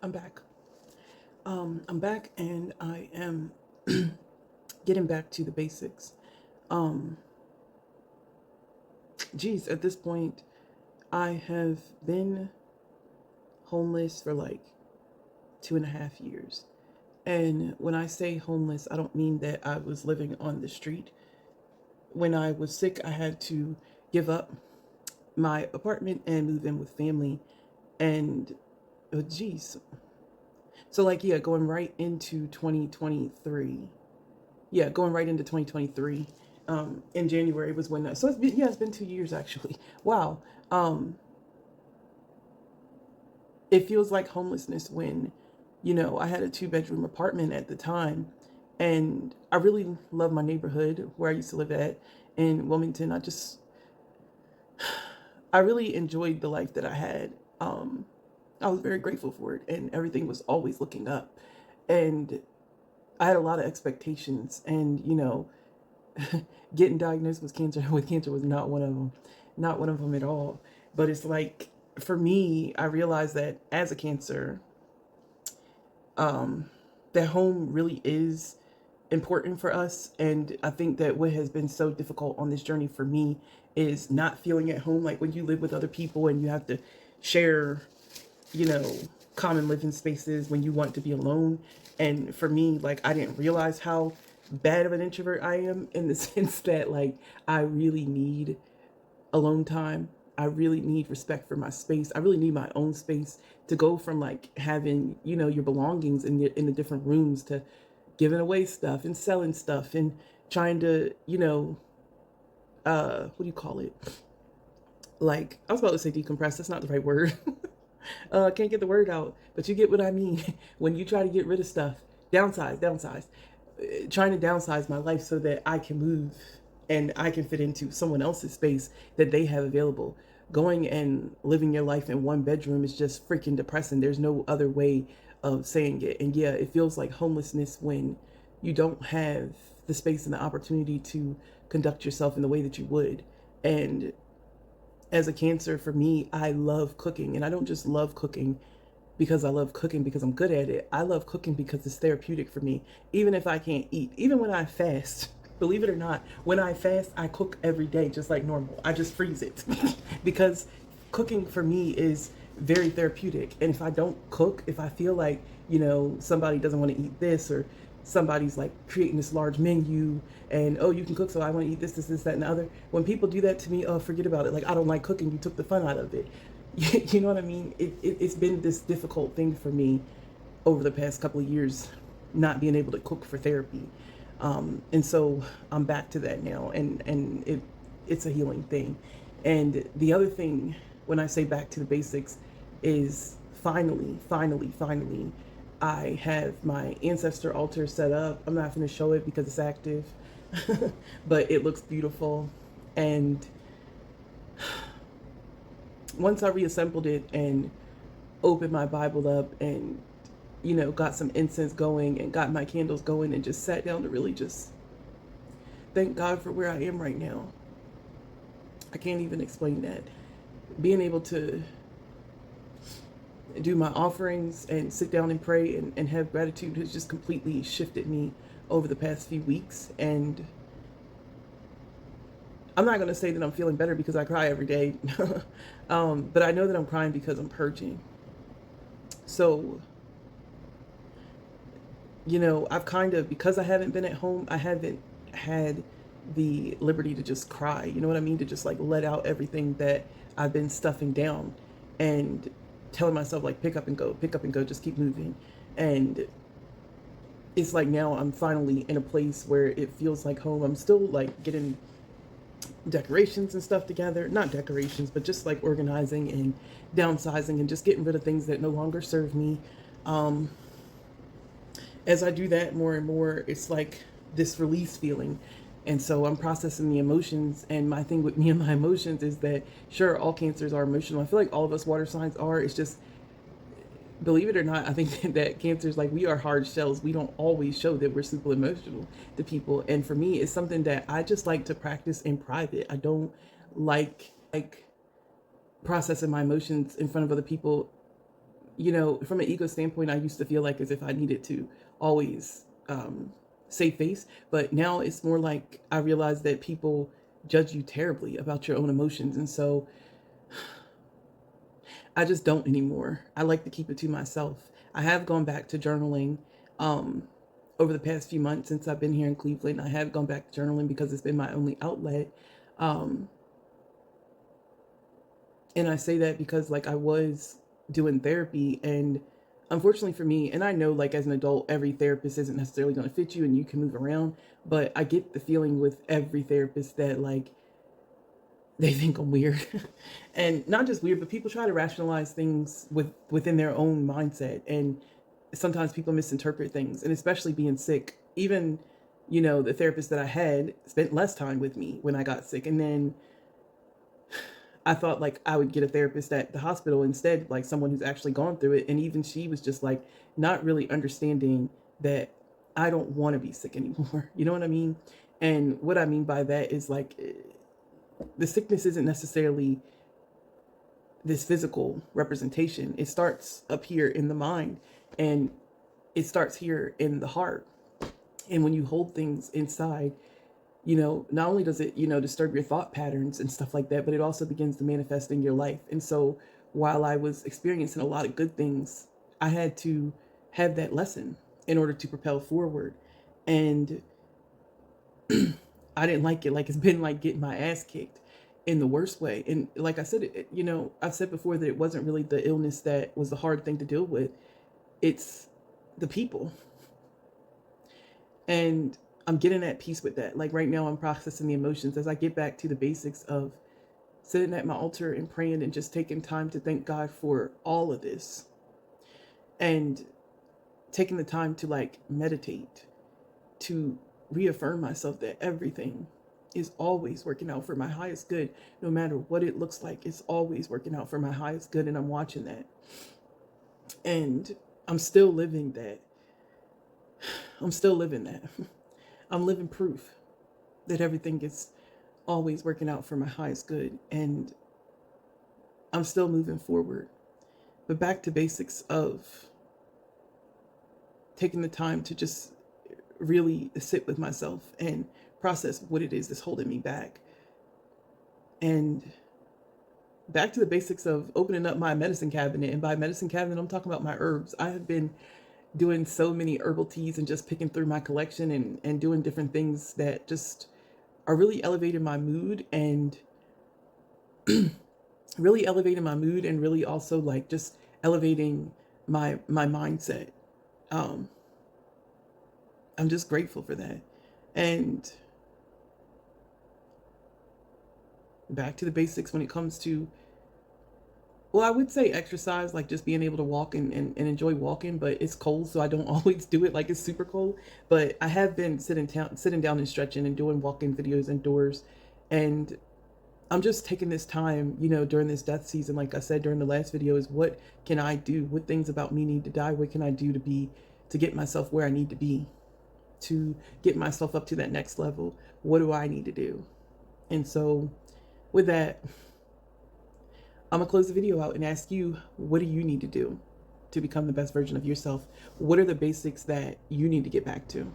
I'm back. I'm back and I am getting back to the basics. Um, Geez, at this point, I have been homeless for like 2.5 years. And when I say homeless, I don't mean that I was living on the street. When I was sick, I had to give up my apartment and move in with family. And oh, geez. So, like, yeah, going right into 2023. Yeah, going right into 2023. In January was when. So it's been 2 years actually. Wow. Um, it feels like homelessness when, I had a two-bedroom apartment at the time, and I really love my neighborhood where I used to live at in Wilmington. I really enjoyed the life that I had. I was very grateful for it, and everything was always looking up, and I had a lot of expectations, and getting diagnosed with cancer was not one of them, not one of them at all. But it's like, for me, I realized that as a cancer, um, that home really is important for us. And I think that what has been so difficult on this journey for me is not feeling at home. Like when you live with other people and you have to share, you know, common living spaces when you want to be alone. And for me, like, I didn't realize how bad of an introvert I am, in the sense that, like, I really need alone time. I really need respect for my space. I really need my own space to go from like having, your belongings in the different rooms to giving away stuff and selling stuff and trying to, what do you call it? Like, I was about to say decompress. That's not the right word. I can't get the word out, but you get what I mean. When you try to get rid of stuff, downsize, trying to downsize my life so that I can move and I can fit into someone else's space that they have available. Going and living your life in one bedroom is just freaking depressing. There's no other way of saying it. And yeah, it feels like homelessness when you don't have the space and the opportunity to conduct yourself in the way that you would. And as a cancer, for me, I love cooking. And I don't just love cooking because I love cooking because I'm good at it. I love cooking because it's therapeutic for me. Even if I can't eat, even when I fast, believe it or not, when I fast, I cook every day just like normal. I just freeze it because cooking for me is very therapeutic. And if I don't cook, if I feel like, somebody doesn't want to eat this, or somebody's like creating this large menu and, oh, you can cook, so I want to eat this, that, and the other. When people do that to me, oh, forget about it. Like, I don't like cooking. You took the fun out of it. You know what I mean? It's been this difficult thing for me over the past couple of years, not being able to cook for therapy. And so I'm back to that now, and it's a healing thing. And the other thing, when I say back to the basics, is finally, I have my ancestor altar set up. I'm not going to show it because it's active, but it looks beautiful. And once I reassembled it and opened my Bible up and, got some incense going and got my candles going and just sat down to really just thank God for where I am right now, I can't even explain that. Being able to do my offerings and sit down and pray and have gratitude has just completely shifted me over the past few weeks. And I'm not going to say that I'm feeling better because I cry every day, but I know that I'm crying because I'm purging. So, I've kind of, because I haven't been at home, I haven't had the liberty to just cry. You know what I mean? To just like let out everything that I've been stuffing down and telling myself, like, pick up and go, just keep moving. And it's like now I'm finally in a place where it feels like home. I'm still like getting decorations and stuff together, not decorations, but just like organizing and downsizing and just getting rid of things that no longer serve me. um as I do that more and more, it's like this release feeling. And so I'm processing the emotions. And my thing with me and my emotions is that, sure, all cancers are emotional. I feel like all of us water signs are. It's just, believe it or not, I think that cancers, like, we are hard shells. We don't always show that we're super emotional to people. And for me, it's something that I just like to practice in private. I don't like processing my emotions in front of other people you know, from an ego standpoint, I used to feel like as if I needed to always save face, but now it's more like I realize that people judge you terribly about your own emotions, and so I just don't anymore. I like to keep it to myself. I have gone back to journaling um, over the past few months since I've been here in Cleveland. I have gone back to journaling because it's been my only outlet. Um, and I say that because like I was doing therapy, and unfortunately for me, and I know like as an adult, every therapist isn't necessarily going to fit you and you can move around, but I get the feeling with every therapist that like they think I'm weird. And not just weird, but people try to rationalize things within their own mindset. And sometimes people misinterpret things, and especially being sick. Even, you know, the therapist that I had spent less time with me when I got sick. And then I thought like I would get a therapist at the hospital instead, like someone who's actually gone through it. And even she was just like not really understanding that I don't want to be sick anymore. You know what I mean? And what I mean by that is like the sickness isn't necessarily this physical representation. It starts up here in the mind, and it starts here in the heart. And when you hold things inside, you know, not only does it, you know, disturb your thought patterns and stuff like that, but it also begins to manifest in your life. And so while I was experiencing a lot of good things, I had to have that lesson in order to propel forward. And I didn't like it. Like it's been like getting my ass kicked in the worst way. And like I said, you know, I've said before that it wasn't really the illness that was the hard thing to deal with. It's the people. And I'm getting at peace with that. Like right now, I'm processing the emotions as I get back to the basics of sitting at my altar and praying and just taking time to thank God for all of this, and taking the time to like meditate, to reaffirm myself that everything is always working out for my highest good. No matter what it looks like, it's always working out for my highest good. And I'm watching that. And I'm still living that. I'm still living that. I'm living proof that everything is always working out for my highest good. And I'm still moving forward. But back to basics of taking the time to just really sit with myself and process what it is that's holding me back. And back to the basics of opening up my medicine cabinet. And by medicine cabinet, I'm talking about my herbs. I have been doing so many herbal teas and just picking through my collection and doing different things that just are really elevating my mood, and really elevating my mood, and really also like just elevating my mindset. Um, I'm just grateful for that. And back to the basics when it comes to, well, I would say exercise, like just being able to walk and enjoy walking, but it's cold, so I don't always do it like it's super cold. But I have been sitting down and stretching and doing walking videos indoors. And I'm just taking this time, you know, during this death season, like I said during the last video, is what can I do? What things about me need to die? What can I do to get myself where I need to be, to get myself up to that next level? What do I need to do? And so with that, I'm gonna close the video out and ask you, what do you need to do to become the best version of yourself? What are the basics that you need to get back to?